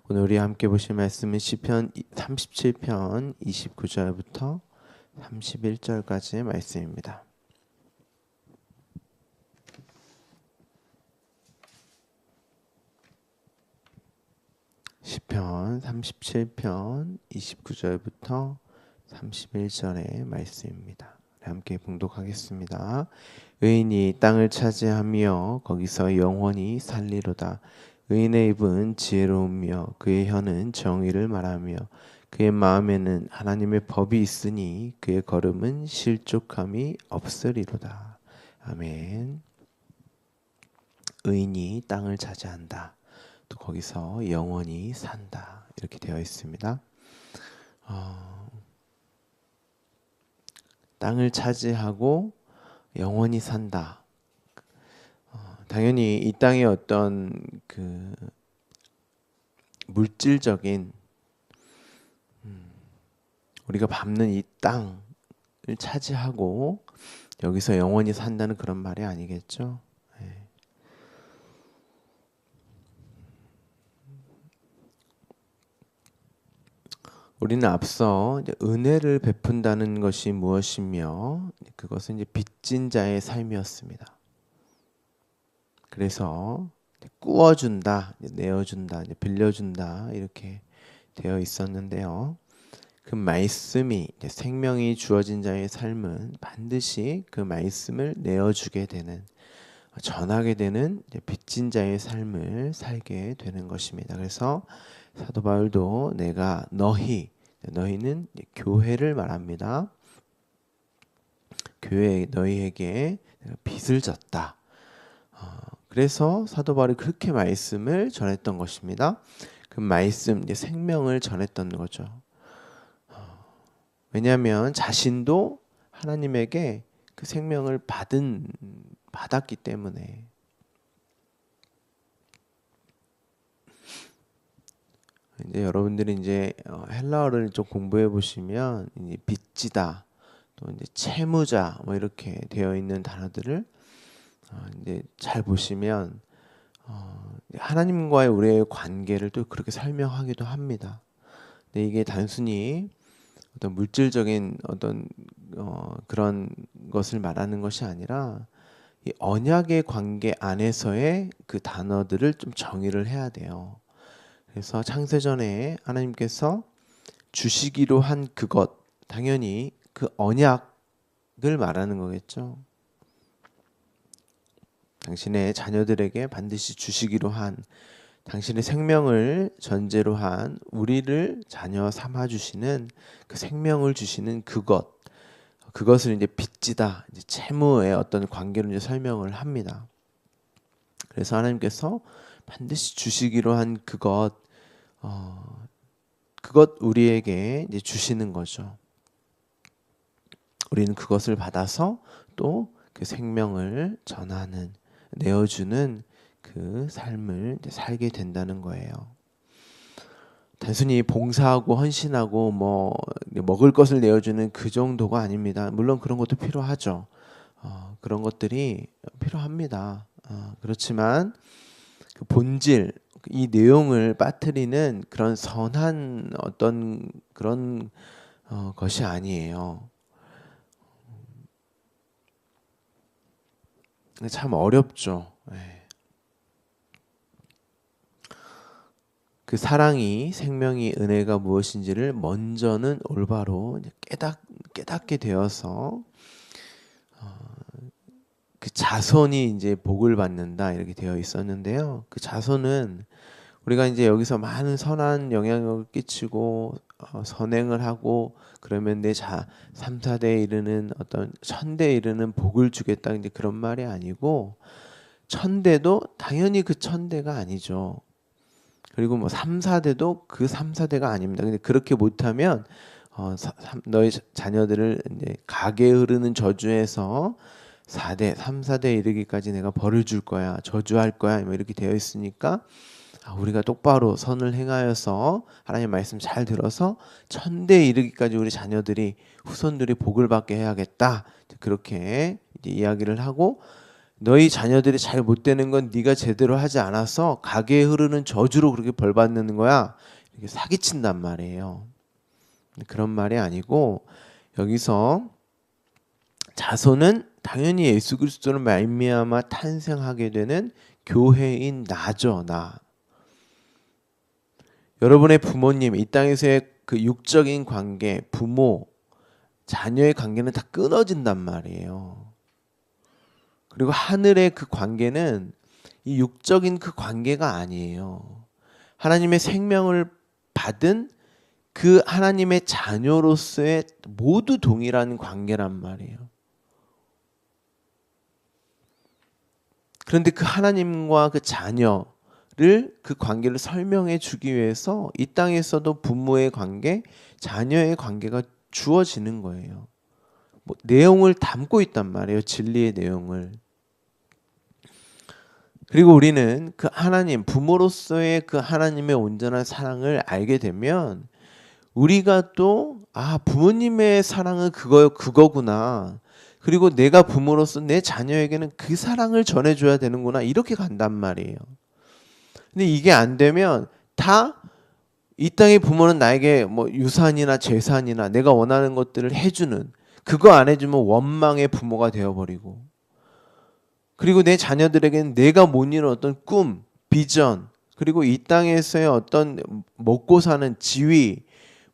오늘 우리 함께 보실 말씀은 시편 37편 29절부터 31절까지의 말씀입니다. 시편 37편 29절부터 31절의 말씀입니다. 함께 봉독하겠습니다. 의인이 땅을 차지하며 거기서 영원히 살리로다. 의인의 입은 지혜로우며 그의 혀는 정의를 말하며 그의 마음에는 하나님의 법이 있으니 그의 걸음은 실족함이 없으리로다. 아멘. 의인이 땅을 차지한다. 또 거기서 영원히 산다. 이렇게 되어 있습니다. 땅을 차지하고 영원히 산다. 당연히 이 땅의 어떤 그 물질적인 우리가 밟는 이 땅을 차지하고 여기서 영원히 산다는 그런 말이 아니겠죠. 우리는 앞서 이제 은혜를 베푼다는 것이 무엇이며 그것은 이제 빚진 자의 삶이었습니다. 그래서 꾸어준다, 내어준다, 빌려준다 이렇게 되어 있었는데요. 그 말씀이 생명이 주어진 자의 삶은 반드시 그 말씀을 내어주게 되는, 전하게 되는 빚진 자의 삶을 살게 되는 것입니다. 그래서 사도 바울도 내가 너희는 교회를 말합니다. 교회 너희에게 빚을 졌다. 그래서 사도 바울이 그렇게 말씀을 전했던 것입니다. 그 말씀, 생명을 전했던 거죠. 왜냐하면 자신도 하나님에게 그 생명을 받았기 때문에. 이제 여러분들이 이제 헬라어를 좀 공부해 보시면 이제 빚지다, 또 이제 채무자 뭐 이렇게 되어 있는 단어들을 이제 잘 보시면 하나님과의 우리의 관계를 또 그렇게 설명하기도 합니다. 근데 이게 단순히 어떤 물질적인 어떤 그런 것을 말하는 것이 아니라 이 언약의 관계 안에서의 그 단어들을 좀 정의를 해야 돼요. 그래서 창세전에 하나님께서 주시기로 한 그것, 당연히 그 언약을 말하는 거겠죠. 당신의 자녀들에게 반드시 주시기로 한, 당신의 생명을 전제로 한 우리를 자녀 삼아 주시는 그 생명을 주시는 그것을 이제 빚지다, 이제 채무의 어떤 관계로 이제 설명을 합니다. 그래서 하나님께서 반드시 주시기로 한 그것 우리에게 이제 주시는 거죠. 우리는 그것을 받아서 또 그 생명을 전하는, 내어주는 그 삶을 살게 된다는 거예요. 단순히 봉사하고 헌신하고 뭐 먹을 것을 내어주는 그 정도가 아닙니다. 물론 그런 것도 필요하죠. 그런 것들이 필요합니다. 그렇지만 그 본질, 이 내용을 빠뜨리는 그런 선한 어떤 그런 것이 아니에요. 참 어렵죠. 그 사랑이, 생명이, 은혜가 무엇인지를 먼저는 올바로 깨닫게 되어서 그 자손이 이제 복을 받는다 이렇게 되어 있었는데요. 그 자손은 우리가 이제 여기서 많은 선한 영향력을 끼치고 선행을 하고 그러면 내 3, 4대에 이르는 어떤 1000대에 이르는 복을 주겠다, 이제 그런 말이 아니고 1000대도 당연히 그 1000대가 아니죠. 그리고 뭐 3, 4대도 그 3, 4대가 아닙니다. 근데 그렇게 못하면 너희 자녀들을 이제 가게 흐르는 저주에서 4대, 3, 4대 이르기까지 내가 벌을 줄 거야, 저주할 거야, 뭐 이렇게 되어 있으니까 우리가 똑바로 선을 행하여서 하나님 말씀 잘 들어서 1000대 이르기까지 우리 자녀들이, 후손들이 복을 받게 해야겠다. 그렇게 이제 이야기를 하고 너희 자녀들이 잘 못 되는 건 네가 제대로 하지 않아서 가게에 흐르는 저주로 그렇게 벌 받는 거야. 이렇게 사기친단 말이에요. 그런 말이 아니고 여기서 자손은 당연히 예수 그리스도를 말미암아 탄생하게 되는 교회인 나죠, 나. 여러분의 부모님, 이 땅에서의 그 육적인 관계, 부모, 자녀의 관계는 다 끊어진단 말이에요. 그리고 하늘의 그 관계는 이 육적인 그 관계가 아니에요. 하나님의 생명을 받은 그 하나님의 자녀로서의 모두 동일한 관계란 말이에요. 그런데 그 하나님과 그 자녀를 그 관계를 설명해 주기 위해서 이 땅에서도 부모의 관계, 자녀의 관계가 주어지는 거예요. 뭐 내용을 담고 있단 말이에요. 진리의 내용을. 그리고 우리는 그 하나님, 부모로서의 그 하나님의 온전한 사랑을 알게 되면 우리가 또 부모님의 사랑은 그거구나. 그리고 내가 부모로서 내 자녀에게는 그 사랑을 전해줘야 되는구나. 이렇게 간단 말이에요. 근데 이게 안 되면 다 이 땅의 부모는 나에게 뭐 유산이나 재산이나 내가 원하는 것들을 해주는, 그거 안 해주면 원망의 부모가 되어버리고, 그리고 내 자녀들에게는 내가 못 이룬 어떤 꿈, 비전, 그리고 이 땅에서의 어떤 먹고 사는 지위,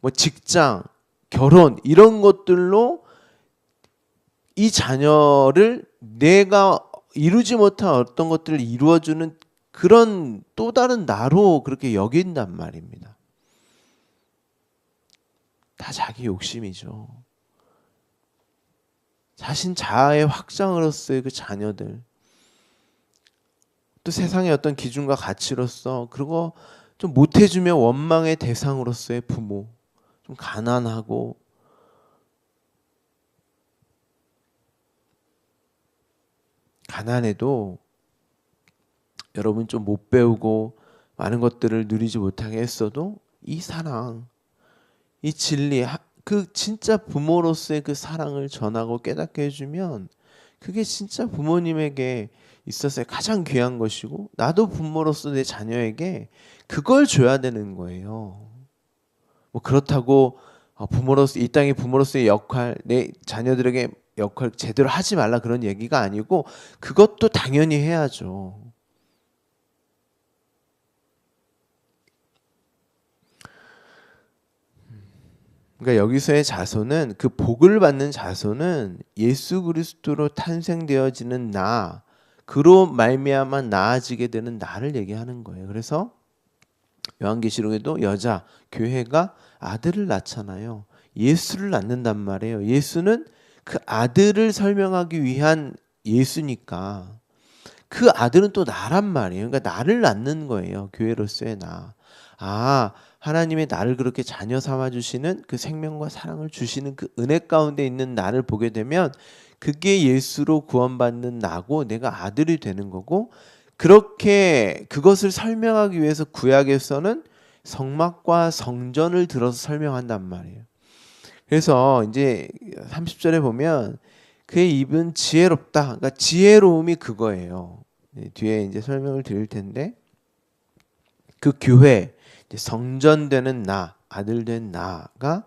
뭐 직장, 결혼 이런 것들로 이 자녀를 내가 이루지 못한 어떤 것들을 이루어주는 그런 또 다른 나로 그렇게 여긴단 말입니다. 다 자기 욕심이죠. 자신 자아의 확장으로서의 그 자녀들, 또 세상의 어떤 기준과 가치로서 그리고 좀 못해주면 원망의 대상으로서의 부모, 좀 가난하고 가난해도 여러분 좀 못 배우고 많은 것들을 누리지 못하게 했어도 이 사랑, 이 진리, 그 진짜 부모로서의 그 사랑을 전하고 깨닫게 해주면 그게 진짜 부모님에게 있어서 가장 귀한 것이고, 나도 부모로서 내 자녀에게 그걸 줘야 되는 거예요. 뭐 그렇다고 부모로서 이 땅의 부모로서의 역할, 내 자녀들에게 역할 제대로 하지 말라 그런 얘기가 아니고 그것도 당연히 해야죠. 그러니까 여기서의 자손은, 그 복을 받는 자손은 예수 그리스도로 탄생되어지는 나, 그로 말미암아 나아지게 되는 나를 얘기하는 거예요. 그래서 요한계시록에도 여자 교회가 아들을 낳잖아요. 예수를 낳는단 말이에요. 예수는 그 아들을 설명하기 위한 예수니까 그 아들은 또 나란 말이에요. 그러니까 나를 낳는 거예요. 교회로서의 나. 하나님의 나를 그렇게 자녀 삼아 주시는 그 생명과 사랑을 주시는 그 은혜 가운데 있는 나를 보게 되면 그게 예수로 구원받는 나고 내가 아들이 되는 거고, 그렇게 그것을 설명하기 위해서 구약에서는 성막과 성전을 들어서 설명한단 말이에요. 그래서 이제 30절에 보면 그의 입은 지혜롭다. 그러니까 지혜로움이 그거예요. 뒤에 이제 설명을 드릴 텐데, 그 교회, 성전되는 나, 아들 된 나가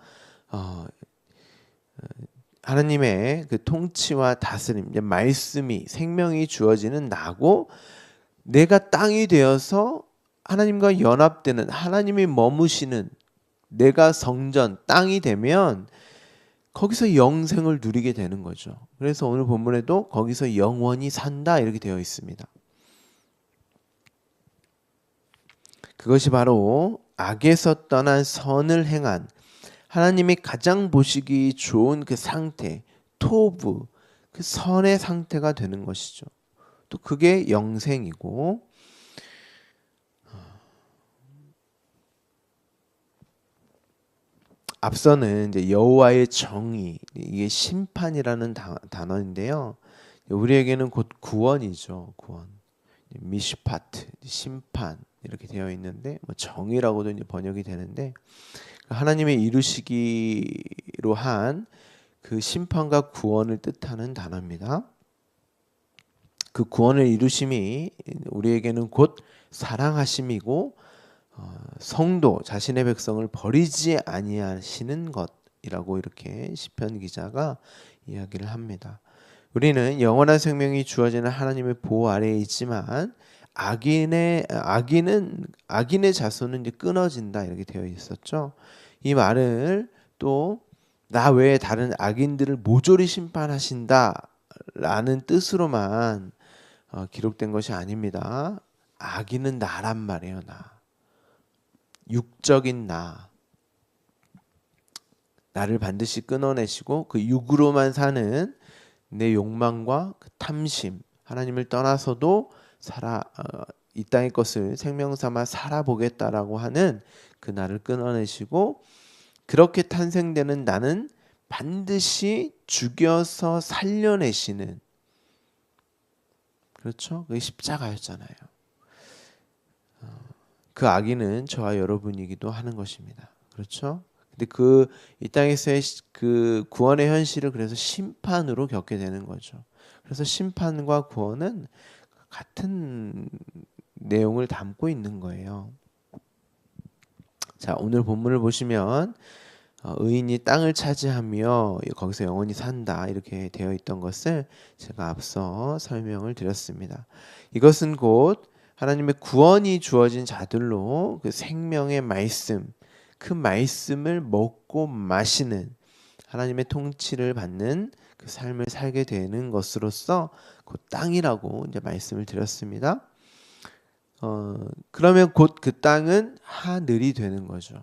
하나님의 그 통치와 다스림, 이제 말씀이 생명이 주어지는 나고, 내가 땅이 되어서 하나님과 연합되는, 하나님이 머무시는 내가 성전, 땅이 되면 거기서 영생을 누리게 되는 거죠. 그래서 오늘 본문에도 거기서 영원히 산다 이렇게 되어 있습니다. 그것이 바로 악에서 떠난 선을 행한 하나님이 가장 보시기 좋은 그 상태, 토부, 그 선의 상태가 되는 것이죠. 또 그게 영생이고, 앞서는 이제 여호와의 정의, 이게 심판이라는 단어인데요. 우리에게는 곧 구원이죠. 구원. 미시파트, 심판 이렇게 되어 있는데, 뭐 정의라고도 이제 번역이 되는데, 하나님의 이루시기로 한 그 심판과 구원을 뜻하는 단어입니다. 그 구원을 이루심이 우리에게는 곧 사랑하심이고 성도 자신의 백성을 버리지 아니하시는 것이라고 이렇게 시편 기자가 이야기를 합니다. 우리는 영원한 생명이 주어지는 하나님의 보호 아래에 있지만 악인의 자손은 이제 끊어진다 이렇게 되어 있었죠. 이 말을 또 나 외에 다른 악인들을 모조리 심판하신다라는 뜻으로만 기록된 것이 아닙니다. 악인은 나란 말이에요. 나. 육적인 나를 반드시 끊어내시고 그 육으로만 사는 내 욕망과 그 탐심, 하나님을 떠나서도 이 땅의 것을 생명 삼아 살아보겠다라고 하는 그 나를 끊어내시고 그렇게 탄생되는 나는 반드시 죽여서 살려내시는, 그렇죠? 그게 십자가였잖아요. 그 악인은 저와 여러분이기도 하는 것입니다. 그렇죠? 근데 이 땅에서의 그 구원의 현실을 그래서 심판으로 겪게 되는 거죠. 그래서 심판과 구원은 같은 내용을 담고 있는 거예요. 자, 오늘 본문을 보시면 의인이 땅을 차지하며 거기서 영원히 산다 이렇게 되어 있던 것을 제가 앞서 설명을 드렸습니다. 이것은 곧 하나님의 구원이 주어진 자들로 그 생명의 말씀, 그 말씀을 먹고 마시는 하나님의 통치를 받는 그 삶을 살게 되는 것으로서 그 땅이라고 이제 말씀을 드렸습니다. 그러면 곧 그 땅은 하늘이 되는 거죠.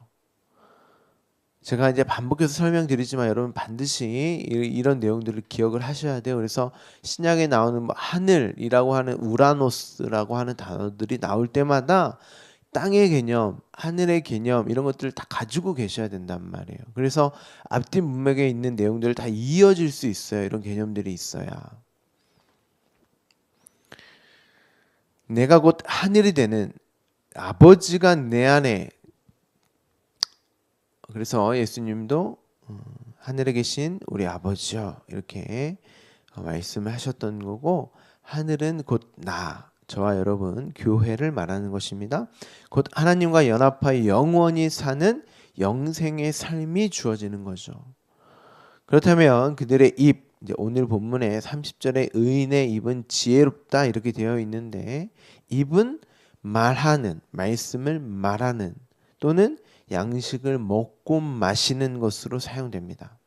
제가 이제 반복해서 설명드리지만 여러분 반드시 이런 내용들을 기억을 하셔야 돼요. 그래서 신약에 나오는 뭐 하늘이라고 하는 우라노스라고 하는 단어들이 나올 때마다 땅의 개념, 하늘의 개념 이런 것들을 다 가지고 계셔야 된단 말이에요. 그래서 앞뒤 문맥에 있는 내용들을 다 이어질 수 있어요. 이런 개념들이 있어야. 내가 곧 하늘이 되는 아버지가 내 안에, 그래서 예수님도 하늘에 계신 우리 아버지요 이렇게 말씀을 하셨던 거고, 하늘은 곧 저와 여러분 교회를 말하는 것입니다. 곧 하나님과 연합하여 영원히 사는 영생의 삶이 주어지는 거죠. 그렇다면 그들의 입, 이제 오늘 본문의 30절에 의인의 입은 지혜롭다 이렇게 되어 있는데, 입은 말하는, 말씀을 말하는 또는 양식을 먹고 마시는 것으로 사용됩니다.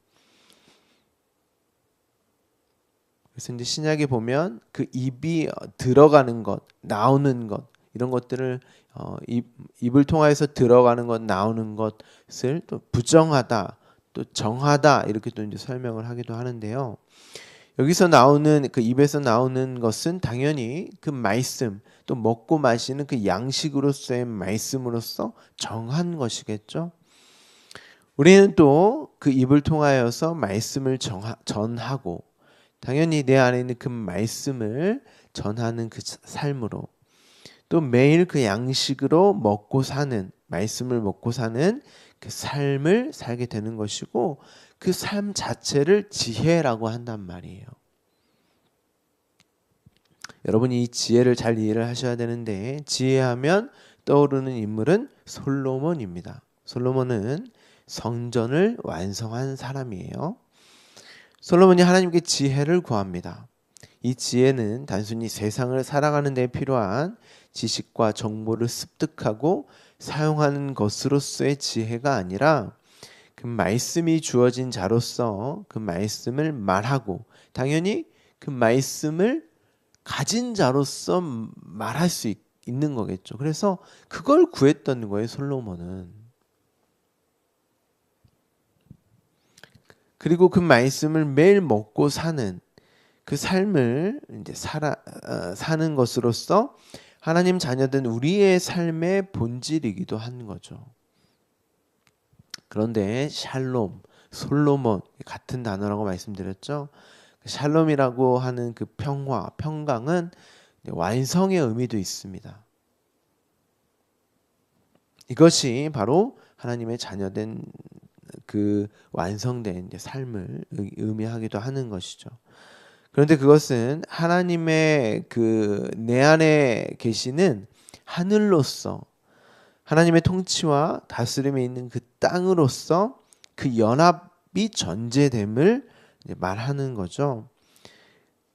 그래서 이제 신약에 보면 그 입이 들어가는 것, 나오는 것 이런 것들을 입을 통해서 들어가는 것, 나오는 것을 또 부정하다, 또 정하다 이렇게 또 이제 설명을 하기도 하는데요. 여기서 나오는 그 입에서 나오는 것은 당연히 그 말씀, 또 먹고 마시는 그 양식으로서의 말씀으로서 정한 것이겠죠. 우리는 또 그 입을 통하여서 말씀을 전하고 당연히 내 안에 있는 그 말씀을 전하는 그 삶으로, 또 매일 그 양식으로 먹고 사는, 말씀을 먹고 사는 그 삶을 살게 되는 것이고, 그 삶 자체를 지혜라고 한단 말이에요. 여러분이 이 지혜를 잘 이해를 하셔야 되는데, 지혜하면 떠오르는 인물은 솔로몬입니다. 솔로몬은 성전을 완성한 사람이에요. 솔로몬이 하나님께 지혜를 구합니다. 이 지혜는 단순히 세상을 살아가는 데 필요한 지식과 정보를 습득하고 사용하는 것으로서의 지혜가 아니라, 그 말씀이 주어진 자로서 그 말씀을 말하고 당연히 그 말씀을 가진 자로서 말할 수 있는 거겠죠. 그래서 그걸 구했던 거예요, 솔로몬은. 그리고 그 말씀을 매일 먹고 사는 그 삶을 이제 사는 것으로서 하나님 자녀된 우리의 삶의 본질이기도 한 거죠. 그런데 샬롬, 솔로몬 같은 단어라고 말씀드렸죠. 샬롬이라고 하는 그 평화, 평강은 완성의 의미도 있습니다. 이것이 바로 하나님의 자녀된 그 완성된 삶을 의미하기도 하는 것이죠. 그런데 그것은 하나님의 그 내 안에 계시는 하늘로서 하나님의 통치와 다스림에 있는 그 땅으로서 그 연합이 전제됨을 말하는 거죠.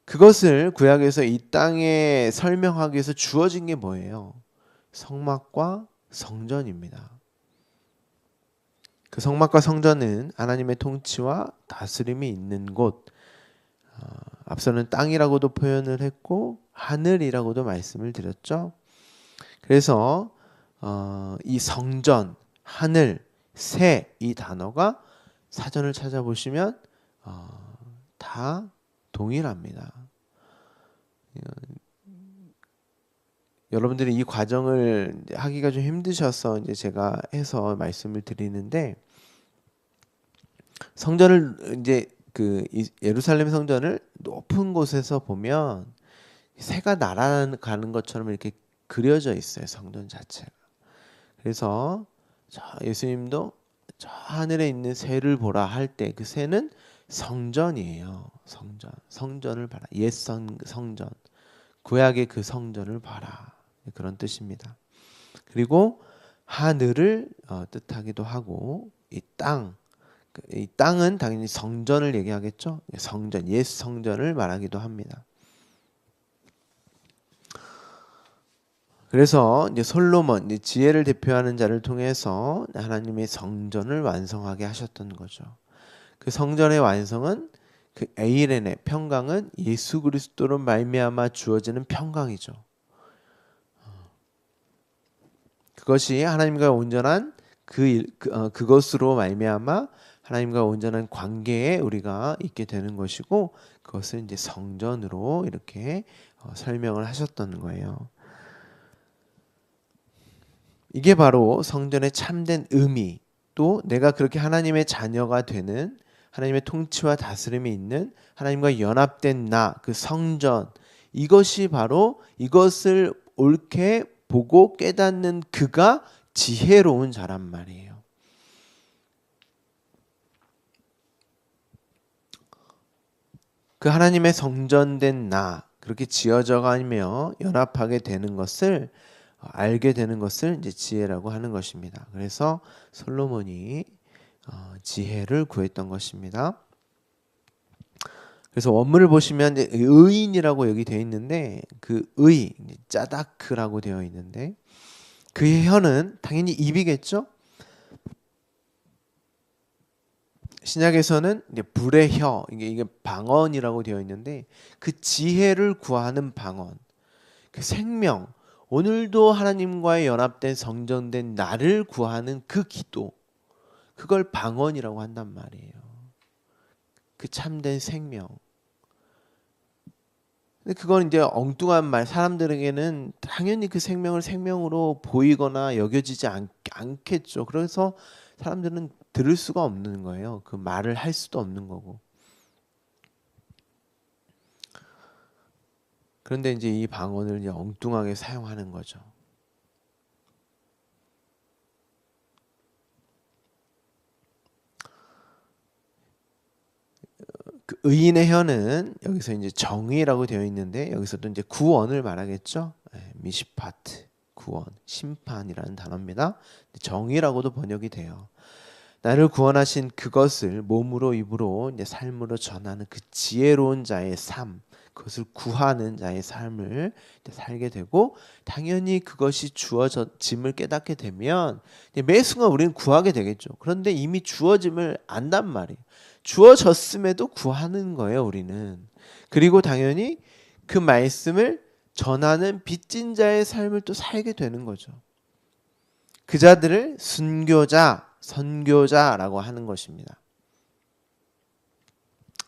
그것을 구약에서 이 땅에 설명하기 위해서 주어진 게 뭐예요? 성막과 성전입니다. 그 성막과 성전은 하나님의 통치와 다스림이 있는 곳, 앞서는 땅이라고도 표현을 했고 하늘이라고도 말씀을 드렸죠. 그래서 이 성전, 하늘, 새 이 단어가 사전을 찾아보시면 다 동일합니다. 여러분들이 이 과정을 하기가 좀 힘드셔서 이제 제가 해서 말씀을 드리는데, 성전을 이제 그 예루살렘 성전을 높은 곳에서 보면 새가 날아가는 것처럼 이렇게 그려져 있어요, 성전 자체가. 그래서 예수님도 저 하늘에 있는 새를 보라 할 때 그 새는 성전이에요. 성전을 봐라. 옛 성전, 구약의 그 성전을 봐라, 그런 뜻입니다. 그리고 하늘을 뜻하기도 하고 이 땅은 당연히 성전을 얘기하겠죠. 성전, 옛 성전을 말하기도 합니다. 그래서 이제 솔로몬, 이제 지혜를 대표하는 자를 통해서 하나님의 성전을 완성하게 하셨던 거죠. 그 성전의 완성은 그 에이렌의 평강은 예수 그리스도로 말미암아 주어지는 평강이죠. 그것이 하나님과 온전한 그것으로 말미암아 하나님과 온전한 관계에 우리가 있게 되는 것이고, 그것을 이제 성전으로 이렇게 설명을 하셨던 거예요. 이게 바로 성전의 참된 의미, 또 내가 그렇게 하나님의 자녀가 되는, 하나님의 통치와 다스림이 있는 하나님과 연합된 나, 그 성전, 이것이 바로 이것을 옳게 보고 깨닫는 그가 지혜로운 자란 말이에요. 그 하나님의 성전된 나, 그렇게 지어져 가며 연합하게 되는 것을 알게 되는 것을 이제 지혜라고 하는 것입니다. 그래서 솔로몬이 지혜를 구했던 것입니다. 그래서 원문을 보시면 이제 의인이라고 여기 되어 있는데, 그 짜다크라고 되어 있는데, 그의 혀는 당연히 입이겠죠. 신약에서는 이제 불의 혀, 이게 방언이라고 되어 있는데, 그 지혜를 구하는 방언, 그 생명, 오늘도 하나님과의 연합된 성전된 나를 구하는 그 기도, 그걸 방언이라고 한단 말이에요. 그 참된 생명. 근데 그건 이제 엉뚱한 말, 사람들에게는 당연히 그 생명을 생명으로 보이거나 여겨지지 않겠죠. 그래서 사람들은 들을 수가 없는 거예요. 그 말을 할 수도 없는 거고. 그런데 이제 이 방언을 이제 엉뚱하게 사용하는 거죠. 그 의인의 혀는 여기서 이제 정의라고 되어 있는데, 여기서도 이제 구원을 말하겠죠. 미시파트, 구원, 심판이라는 단어입니다. 정의라고도 번역이 돼요. 나를 구원하신 그것을 몸으로 입으로 이제 삶으로 전하는 그 지혜로운 자의 삶, 그것을 구하는 자의 삶을 살게 되고, 당연히 그것이 주어짐을 깨닫게 되면 매 순간 우리는 구하게 되겠죠. 그런데 이미 주어짐을 안단 말이에요. 주어졌음에도 구하는 거예요, 우리는. 그리고 당연히 그 말씀을 전하는 빚진 자의 삶을 또 살게 되는 거죠. 그 자들을 순교자, 선교자라고 하는 것입니다.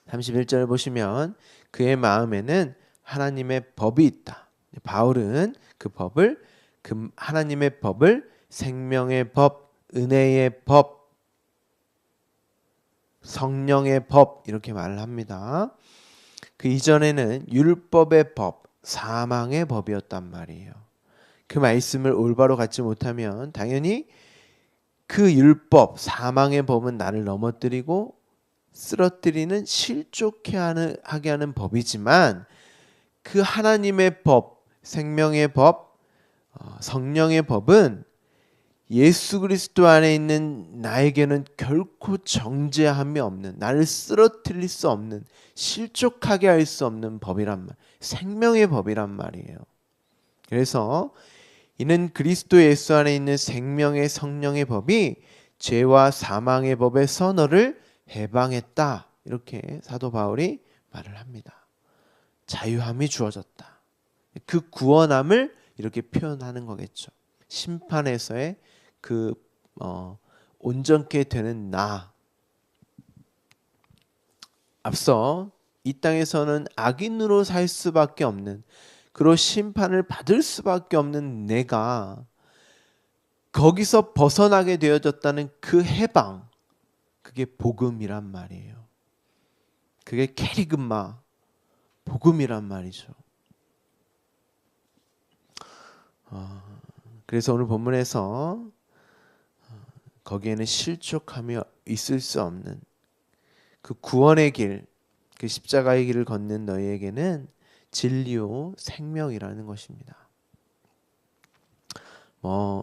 31절 보시면 그의 마음에는 하나님의 법이 있다. 바울은 그 하나님의 법을 생명의 법, 은혜의 법, 성령의 법, 이렇게 말을 합니다. 그 이전에는 율법의 법, 사망의 법이었단 말이에요. 그 말씀을 올바로 갖지 못하면 당연히 그 율법, 사망의 법은 나를 넘어뜨리고 쓰러뜨리는 하게 하는 법이지만 그 하나님의 법, 생명의 법, 성령의 법은 예수 그리스도 안에 있는 나에게는 결코 정죄함이 없는, 나를 쓰러뜨릴 수 없는, 실족하게 할 수 없는 법이란 말, 생명의 법이란 말이에요. 그래서 이는 그리스도 예수 안에 있는 생명의 성령의 법이 죄와 사망의 법에서 너를 해방했다. 이렇게 사도 바울이 말을 합니다. 자유함이 주어졌다. 그 구원함을 이렇게 표현하는 거겠죠. 심판에서의 그 온전케 되는 나. 앞서 이 땅에서는 악인으로 살 수밖에 없는, 그로 심판을 받을 수밖에 없는 내가 거기서 벗어나게 되어졌다는 그 해방, 그게 복음이란 말이에요. 그게 캐리그마, 복음이란 말이죠. 그래서 오늘 본문에서 거기에는 실족하며 있을 수 없는 그 구원의 길, 그 십자가의 길을 걷는 너희에게는 진리요 생명이라는 것입니다. 더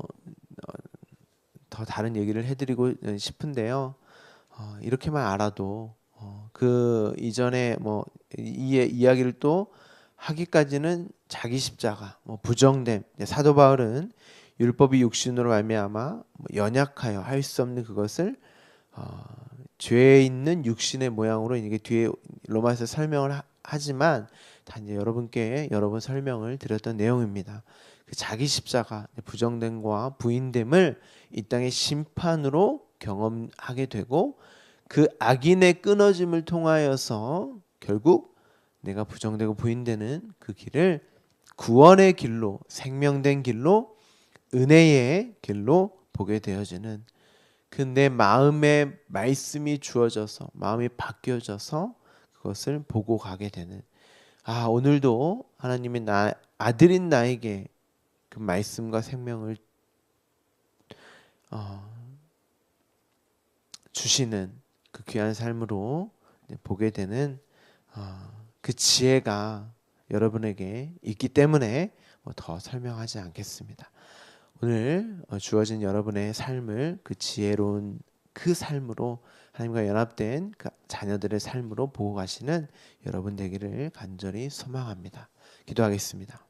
다른 얘기를 해드리고 싶은데요. 이렇게만 알아도 그 이전에 이 이야기를 또 하기까지는 자기 십자가, 부정됨. 사도 바울은 율법이 육신으로 말미암아 연약하여 할 수 없는 그것을 죄에 있는 육신의 모양으로 이게 뒤에 로마에서 설명을 하지만 다 이제 여러분께 여러 번 설명을 드렸던 내용입니다. 그 자기 십자가, 부정됨과 부인됨을 이 땅의 심판으로 경험하게 되고 그 악인의 끊어짐을 통하여서 결국 내가 부정되고 부인되는 그 길을 구원의 길로, 생명된 길로, 은혜의 길로 보게 되어지는 그 내 마음에 말씀이 주어져서 마음이 바뀌어져서 그것을 보고 가게 되는, 오늘도 하나님의 아들인 나에게 그 말씀과 생명을 주시는 그 귀한 삶으로 보게 되는 그 지혜가 여러분에게 있기 때문에 더 설명하지 않겠습니다. 오늘 주어진 여러분의 삶을 그 지혜로운 그 삶으로, 하나님과 연합된 그 자녀들의 삶으로 보고 가시는 여러분 되기를 간절히 소망합니다. 기도하겠습니다.